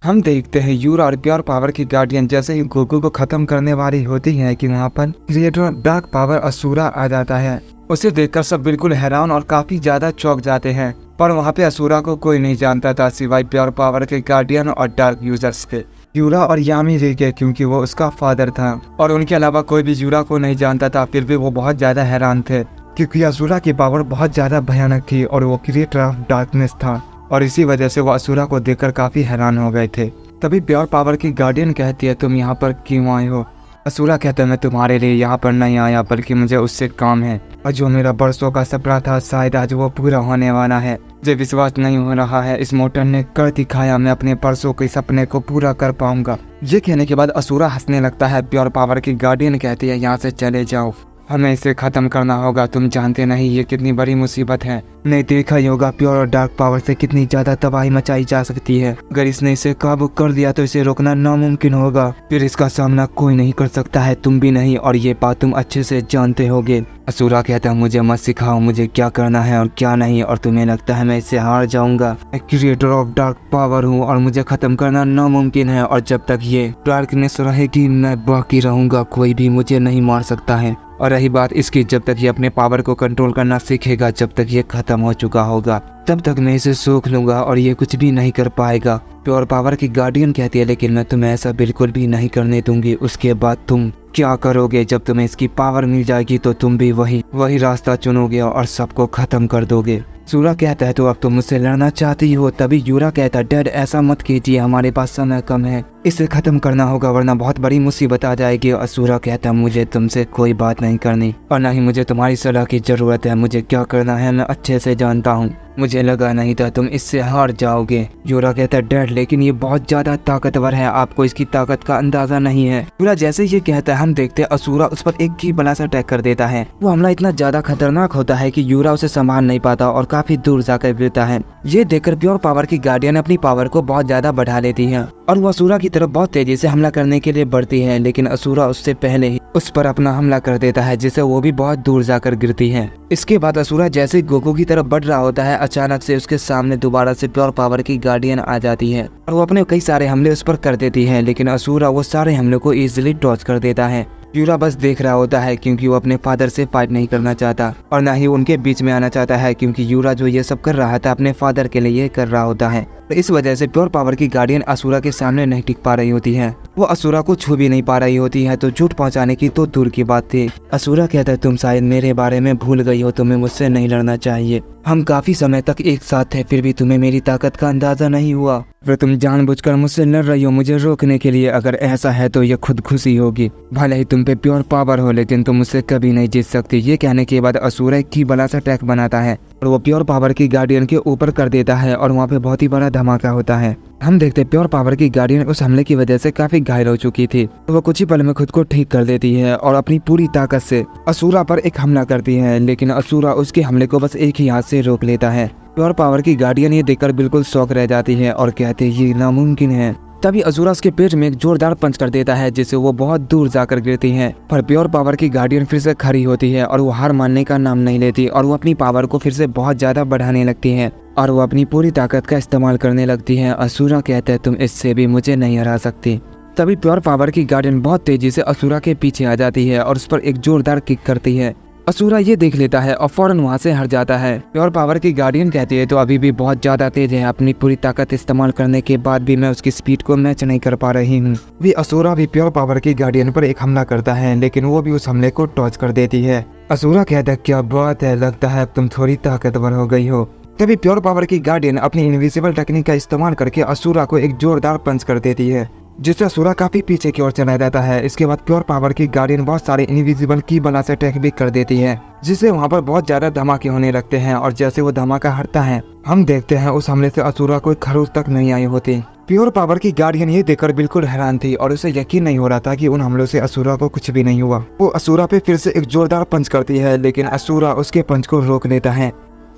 हम देखते हैं यूरा और प्योर पावर की गार्डियन जैसे ही गोकू को खत्म करने वाली होती है कि वहाँ पर creator of dark power Asura आ जाता है। उसे देखकर सब बिल्कुल हैरान और काफी ज्यादा चौंक जाते हैं, पर वहाँ पे असुरा को कोई नहीं जानता था सिवाय प्योर पावर के गार्डियन और डार्क यूजर्स के, यूरा और यामी री के, क्योंकि वो उसका फादर था और उनके अलावा कोई भी यूरा को नहीं जानता था। फिर भी वो बहुत ज्यादा हैरान थे क्योंकि असुरा की पावर बहुत ज्यादा भयानक थी और वो क्रिएटर ऑफ डार्कनेस था और इसी वजह से वो असुरा को देखकर काफी हैरान हो गए थे। तभी प्योर पावर की गार्डियन कहती है, तुम यहाँ पर क्यों आए हो? असुरा कहता है, मैं तुम्हारे लिए यहाँ पर नहीं आया बल्कि मुझे उससे काम है और जो मेरा बरसों का सपना था शायद आज वो पूरा होने वाला है। मुझे विश्वास नहीं हो रहा है, इस मोटर ने कर दिखाया, मैं अपने परसों के सपने को पूरा कर पाऊंगा। ये कहने के बाद असुरा हंसने लगता है। प्योर पावर की गार्डियन कहती है, यहाँ से चले जाओ, हमें इसे खत्म करना होगा। तुम जानते नहीं ये कितनी बड़ी मुसीबत है। नहीं देखा ही होगा प्योर और डार्क पावर से कितनी ज्यादा तबाही मचाई जा सकती है। अगर इसने इसे काबू कर दिया तो इसे रोकना नामुमकिन होगा, फिर इसका सामना कोई नहीं कर सकता है, तुम भी नहीं, और ये बात तुम अच्छे से जानते होगे। असुरा कहता है, मुझे मत सिखाओ मुझे क्या करना है और क्या नहीं, और तुम्हें लगता है मैं इससे हार जाऊंगा? मैं क्रिएटर ऑफ डार्क पावर हूँ और मुझे खत्म करना नामुमकिन है, और जब तक ये डार्कनेस रहेगी मैं बाकी रहूंगा, कोई भी मुझे नहीं मार सकता है। और रही बात इसकी, जब तक ये अपने पावर को कंट्रोल करना सीखेगा, जब तक ये खत्म हो चुका होगा, तब तक मैं इसे सोख लूंगा और ये कुछ भी नहीं कर पाएगा। प्योर पावर की गार्डियन कहती है, लेकिन मैं तुम्हें ऐसा बिल्कुल भी नहीं करने दूंगी। उसके बाद तुम क्या करोगे? जब तुम्हें इसकी पावर मिल जाएगी तो तुम भी वही रास्ता चुनोगे और सबको खत्म कर दोगे। सूरा कहता है, तो अब तुम मुझसे लड़ना चाहती हो? तभी यूरा कहता है, डैड ऐसा मत कीजिए, हमारे पास समय कम है, इसे खत्म करना होगा वरना बहुत बड़ी मुसीबत आ जाएगी। और सूरा कहता है, मुझे तुमसे कोई बात नहीं करनी और न ही मुझे तुम्हारी सलाह की जरूरत है, मुझे क्या करना है मैं अच्छे से जानता हूँ, मुझे लगा नहीं था तुम इससे हार जाओगे। यूरा कहता है, डैड लेकिन ये बहुत ज्यादा ताकतवर है, आपको इसकी ताकत का अंदाजा नहीं है। यूरा जैसे ये कहता है हम देखते हैं असुरा उस पर एक ही बड़ा सा अटैक कर देता है। वो हमला इतना ज्यादा खतरनाक होता है कि यूरा उसे संभाल नहीं पाता और काफी दूर जाकर गिरता है। ये देखकर प्योर पावर की गार्डियन अपनी पावर को बहुत ज्यादा बढ़ा लेती है और वो असुरा की तरफ बहुत तेजी से हमला करने के लिए बढ़ती है, लेकिन असुरा उससे पहले ही उस पर अपना हमला कर देता है, जिससे वो भी बहुत दूर जाकर गिरती है। इसके बाद असुरा जैसे गोकू की तरफ बढ़ रहा होता है, अचानक से उसके सामने दोबारा से प्योर पावर की गार्डियन आ जाती है और वो अपने कई सारे हमले उस पर कर देती है, लेकिन असुरा वो सारे हमलों को इजीली डॉज कर देता है। यूरा बस देख रहा होता है क्योंकि वो अपने फादर से फाइट नहीं करना चाहता और ना ही उनके बीच में आना चाहता है, क्योंकि यूरा जो ये सब कर रहा था अपने फादर के लिए कर रहा होता है। तो इस वजह से प्योर पावर की गार्डियन असुरा के सामने नहीं टिक पा रही होती है। वो असुरा को छू भी नहीं पा रही होती है, तो झूठ पहुंचाने की तो दूर की बात थी। असुरा कहता है, तुम शायद मेरे बारे में भूल गई हो, तुम्हें मुझसे नहीं लड़ना चाहिए, हम काफी समय तक एक साथ थे, फिर भी तुम्हें मेरी ताकत का अंदाजा नहीं हुआ, फिर तुम जानबूझकर मुझसे लड़ रही हो मुझे रोकने के लिए। अगर ऐसा है तो ये खुद खुशी होगी, भले ही तुम पे प्योर पावर हो लेकिन तुम मुझसे कभी नहीं जीत सकती। ये कहने के बाद असुरा की बड़ा सा अटैक बनाता है और वो प्योर पावर की गार्डियन के ऊपर कर देता है और वहाँ पे बहुत ही बड़ा धमाका होता है। हम देखते प्योर पावर की गार्डियन उस हमले की वजह से काफी घायल हो चुकी थी, तो वो कुछ ही पल में खुद को ठीक कर देती है और अपनी पूरी ताकत से असुरा पर एक हमला करती है, लेकिन असुरा उसके हमले को बस एक ही हाथ से रोक लेता है। प्योर पावर की गार्डियन ये देखकर बिल्कुल शॉक रह जाती है और कहते ये नामुमकिन है। तभी असुरा उसके पेट में एक जोरदार पंच कर देता है, जिससे वो बहुत दूर जाकर गिरती है। पर प्योर पावर की गार्डियन फिर से खड़ी होती है और वो हार मानने का नाम नहीं लेती और वो अपनी पावर को फिर से बहुत ज्यादा बढ़ाने लगती है और वो अपनी पूरी ताकत का इस्तेमाल करने लगती है। असुरा कहते हैं, तुम इससे भी मुझे नहीं हरा सकती। तभी प्योर पावर की गार्डियन बहुत तेजी से असुरा के पीछे आ जाती है और उस पर एक जोरदार किक करती है। असुरा ये देख लेता है और फौरन वहाँ से हट जाता है। प्योर पावर की गार्डियन कहती है, तो अभी भी बहुत ज्यादा तेज है, अपनी पूरी ताकत इस्तेमाल करने के बाद भी मैं उसकी स्पीड को मैच नहीं कर पा रही हूँ। भी असुरा भी प्योर पावर की गार्डियन पर एक हमला करता है, लेकिन वो भी उस हमले को टॉच कर देती है। असुरा कहता है, क्या बात है, लगता है अब तुम थोड़ी ताकतवर हो गई हो। तभी प्योर पावर की गार्डियन अपनी इनविजिबल टेक्निक का इस्तेमाल करके असुरा को एक जोरदार पंच कर देती है, जिससे असुरा काफी पीछे की ओर चला जाता है। इसके बाद प्योर पावर की गार्डियन बहुत सारे इनविजिबल की बला से अटैक भी कर देती है, जिससे वहाँ पर बहुत ज्यादा धमाके होने लगते हैं और जैसे वो धमाका हटता है हम देखते हैं उस हमले से असुरा को खरोच तक नहीं आई होती। प्योर पावर की गार्डियन ये देखकर बिल्कुल हैरान थी और उसे यकीन नहीं हो रहा था कि उन हमलों से असुरा को कुछ भी नहीं हुआ। वो असुरा पे फिर से एक जोरदार पंच करती है, लेकिन असुरा उसके पंच को रोक लेता है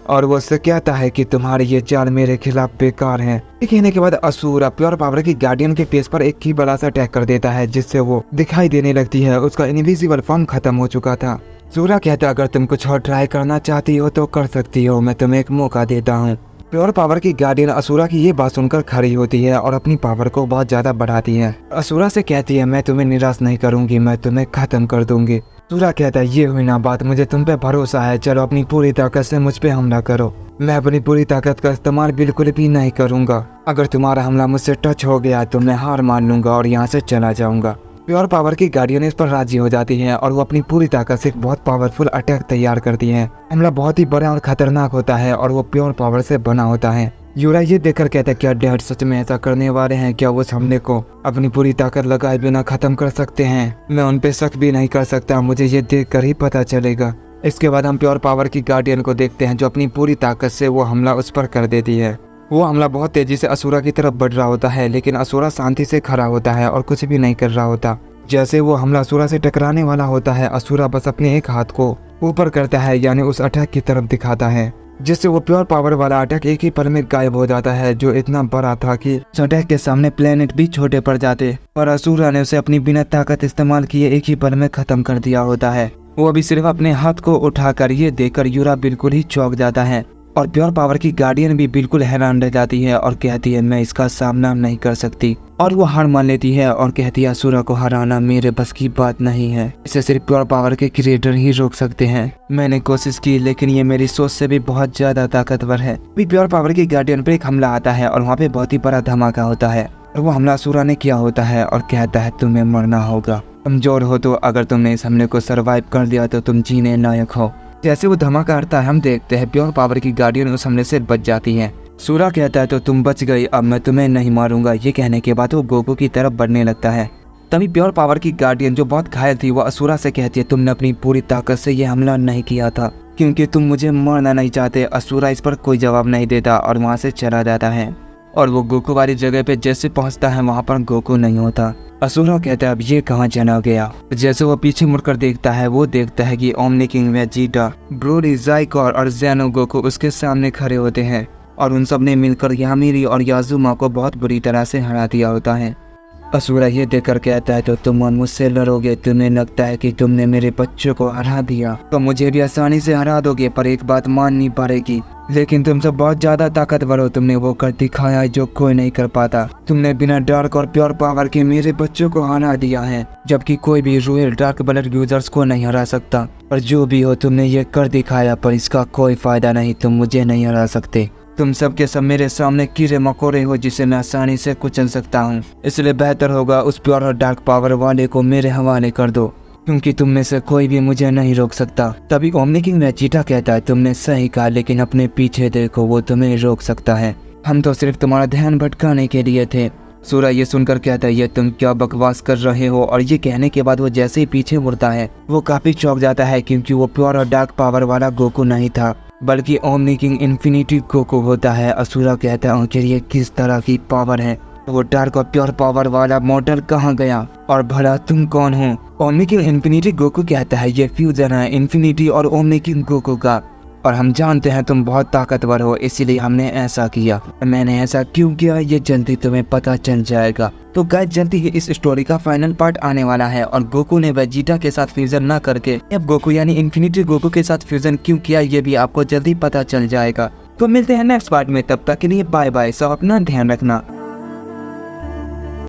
और वो उससे कहता है कि तुम्हारी ये चाल मेरे खिलाफ बेकार है। ये कहने के बाद असुरा प्योर पावर की गार्डियन के फेस पर एक ही बड़ा सा अटैक कर देता है, जिससे वो दिखाई देने लगती है। उसका इनविजिबल फॉर्म खत्म हो चुका था। सूरा कहता, अगर तुम कुछ और ट्राई करना चाहती हो तो कर सकती हो, मैं तुम्हें एक मौका देता हूँ। प्योर पावर की गार्डियन असुरा की ये बात सुनकर खड़ी होती है और अपनी पावर को बहुत ज्यादा बढ़ाती है। असुरा से कहती है मैं तुम्हें निराश नहीं करूंगी, मैं तुम्हें खत्म कर दूंगी। असुरा कहता है ये हुई ना बात, मुझे तुम पे भरोसा है, चलो अपनी पूरी ताकत से मुझ पे हमला करो। मैं अपनी पूरी ताकत का इस्तेमाल बिल्कुल भी नहीं करूंगा। अगर तुम्हारा हमला मुझसे टच हो गया तो मैं हार मान लूंगा और यहाँ से चला जाऊंगा। प्योर पावर की गार्डियन इस पर राजी हो जाती है और वो अपनी पूरी ताकत से एक बहुत पावरफुल अटैक तैयार करती है। हमला बहुत ही बड़ा और खतरनाक होता है और वो प्योर पावर से बना होता है। यूरा ये देखकर कहता है क्या डैड सच में ऐसा करने वाले हैं, क्या वो उस हमले को अपनी पूरी ताकत लगाए बिना खत्म कर सकते हैं? मैं उन पे शक भी नहीं कर सकता, मुझे ये देख कर ही पता चलेगा। इसके बाद हम प्योर पावर की गार्डियन को देखते हैं जो अपनी पूरी ताकत से वो हमला उस पर कर देती है। वो हमला बहुत तेजी से असुरा की तरफ बढ़ रहा होता है, लेकिन असुरा शांति से खड़ा होता है और कुछ भी नहीं कर रहा होता। जैसे वो हमला असुरा से टकराने वाला होता है, असुरा बस अपने एक हाथ को ऊपर करता है, यानी उस अटैक की तरफ दिखाता है, जिससे वो प्योर पावर वाला अटैक एक ही पल में गायब हो जाता है, जो इतना बड़ा था कि उस अटैक के सामने प्लेनेट भी छोटे पड़ जाते। पर असुरा ने उसे अपनी बिना ताकत इस्तेमाल किए एक ही पल में खत्म कर दिया होता है। वो अभी सिर्फ अपने हाथ को उठाकर ये देखकर यूरा बिल्कुल ही चौंक जाता है और प्योर पावर की गार्डियन भी बिल्कुल हैरान रह जाती है और कहती है मैं इसका सामना नहीं कर सकती, और वो हार मान लेती है और कहती है असुरा को हराना मेरे बस की बात नहीं है, इसे सिर्फ प्योर पावर के क्रिएटर ही रोक सकते हैं। मैंने कोशिश की लेकिन ये मेरी सोच से भी बहुत ज्यादा ताकतवर है। भी प्योर पावर की गार्डियन पर एक हमला आता है और वहाँ पे बहुत ही बड़ा धमाका होता है और वो हमला असुरा ने किया होता है और कहता है तुम्हें मरना होगा, कमजोर हो तो अगर तुमने इस हमले को सरवाइव कर लिया तो तुम जीने लायक हो। जैसे वो धमाका आता है हम देखते हैं प्योर पावर की गार्डियन उस हमले से बच जाती है। सूरा कहता है तो तुम बच गई, अब मैं तुम्हें नहीं मारूंगा। ये कहने के बाद वो गोकू की तरफ बढ़ने लगता है। तभी प्योर पावर की गार्डियन जो बहुत घायल थी वो असुरा से कहती है तुमने अपनी पूरी ताकत से ये हमला नहीं किया था क्योंकि तुम मुझे मारना नहीं चाहते। असुरा इस पर कोई जवाब नहीं देता और वहाँ से चला जाता है और वो गोकू वाली जगह पे जैसे पहुँचता है वहाँ पर गोकू नहीं होता। असुरा कहता है अब ये कहाँ चला गया। जैसे वो पीछे मुड़कर देखता है वो देखता है कि ओमनी किंग, वेजिटा, ब्रोली, ज़ाइकोर और ज़ेनो गोकू उसके सामने खड़े होते हैं और उन सब ने मिलकर यामिरी और याजुमा को बहुत बुरी तरह से हरा दिया होता है। असुरा ये देखकर कहता है तो तुम मुझसे लड़ोगे, तुम्हें लगता है कि तुमने मेरे बच्चों को हरा दिया तो मुझे भी आसानी से हरा दोगे, पर एक बात मान नहीं पाएगी, लेकिन तुम सब बहुत ज्यादा ताकतवर हो। तुमने वो कर दिखाया जो कोई नहीं कर पाता। तुमने बिना डार्क और प्योर पावर के मेरे बच्चों को हरा दिया है, जबकि कोई भी रॉयल डार्क ब्लड यूजर्स को नहीं हरा सकता। पर जो भी हो तुमने ये कर दिखाया, पर इसका कोई फायदा नहीं, तुम मुझे नहीं हरा सकते। तुम सब के सब मेरे सामने कीड़े मकोड़े हो जिसे मैं आसानी से कुचल सकता हूँ, इसलिए बेहतर होगा उस प्योर और डार्क पावर वाले को मेरे हवाले कर दो, क्योंकि तुम में से कोई भी मुझे नहीं रोक सकता। तभी ओमनी किंग वेजिटा कहता है तुमने सही कहा, लेकिन अपने पीछे देखो, वो तुम्हें रोक सकता है। हम तो सिर्फ तुम्हारा ध्यान भटकाने के लिए थे। सूरा ये सुनकर कहता है ये तुम क्या बकवास कर रहे हो, और ये कहने के बाद वो जैसे ही पीछे मुड़ता है वो काफी चौंक जाता है, क्योंकि वो प्योर और डार्क पावर वाला गोकू नहीं था बल्कि ओमनी किंग इन्फिनिटी गोकू होता है। असुरा कहता है आखिर ये किस तरह की पावर है, वो डार्क और प्योर पावर वाला मॉडल कहाँ गया, और भला तुम कौन हो? ओमनी किंग इन्फिनिटी गोकू कहता है ये फ्यूजन है इन्फिनिटी और ओमनी किंग गोकू का, और हम जानते हैं तुम बहुत ताकतवर हो, इसीलिए हमने ऐसा किया। मैंने ऐसा क्यों किया ये जल्दी तुम्हें पता चल जाएगा। तो गाइस जल्दी ही इस स्टोरी का फाइनल पार्ट आने वाला है, और गोकू ने वेजिटा के साथ फ्यूजन ना करके अब गोकू यानी इन्फिनिटी गोकू के साथ फ्यूजन क्यों किया ये भी आपको जल्दी पता चल जाएगा। तो मिलते हैं नेक्स्ट पार्ट में, तब तक के लिए बाय बाय, सब अपना ध्यान रखना।